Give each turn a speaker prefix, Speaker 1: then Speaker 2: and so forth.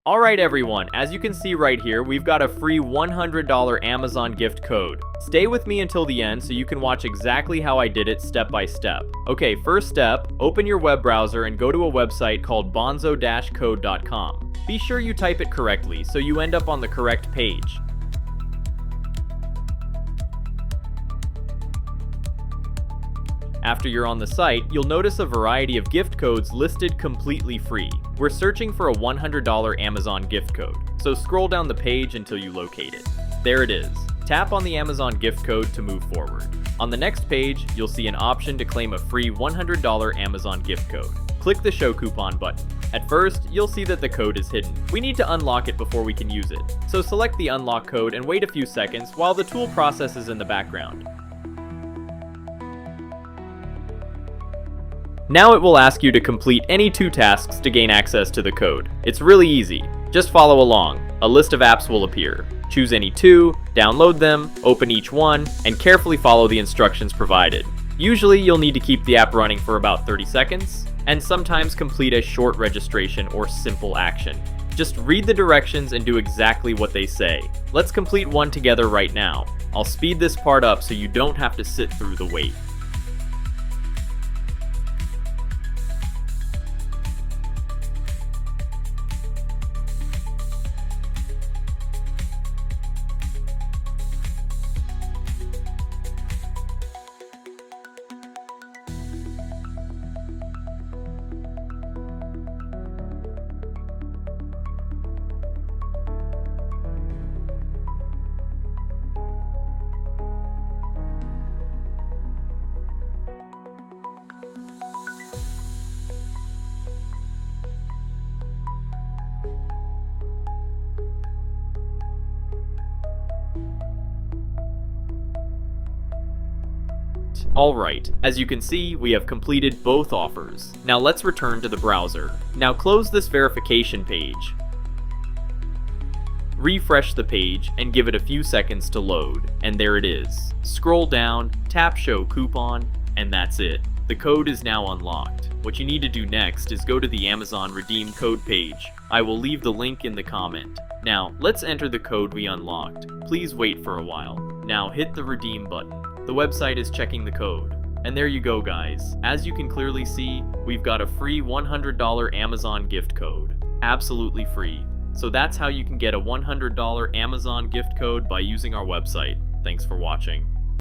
Speaker 1: Alright everyone, as you can see right here, we've got a free $100 Amazon gift code. Stay with me until the end so you can watch exactly how I did it step by step. Okay, first step, open your web browser and go to a website called bonzo-code.com. Be sure you type it correctly so you end up on the correct page. After you're on the site, you'll notice a variety of gift codes listed completely free. We're searching for a $100 Amazon gift code, so scroll down the page until you locate it. There it is. Tap on the Amazon gift code to move forward. On the next page, you'll see an option to claim a free $100 Amazon gift code. Click the Show Coupon button. At first, you'll see that the code is hidden. We need to unlock it before we can use it. So select the unlock code and wait a few seconds while the tool processes in the background. Now it will ask you to complete any 2 tasks to gain access to the code. It's really easy. Just follow along. A list of apps will appear. Choose any 2, download them, open each one, and carefully follow the instructions provided. Usually you'll need to keep the app running for about 30 seconds, and sometimes complete a short registration or simple action. Just read the directions and do exactly what they say. Let's complete one together right now. I'll speed this part up so you don't have to sit through the wait. Alright, as you can see, we have completed both offers. Now let's return to the browser. Now close this verification page. Refresh the page and give it a few seconds to load, and there it is. Scroll down, tap Show Coupon, and that's it. The code is now unlocked. What you need to do next is go to the Amazon Redeem Code page. I will leave the link in the comment. Now, let's enter the code we unlocked. Please wait for a while. Now hit the Redeem button. The website is checking the code. And there you go guys. As you can clearly see, we've got a free $100 Amazon gift code. Absolutely free. So that's how you can get a $100 Amazon gift code by using our website. Thanks for watching.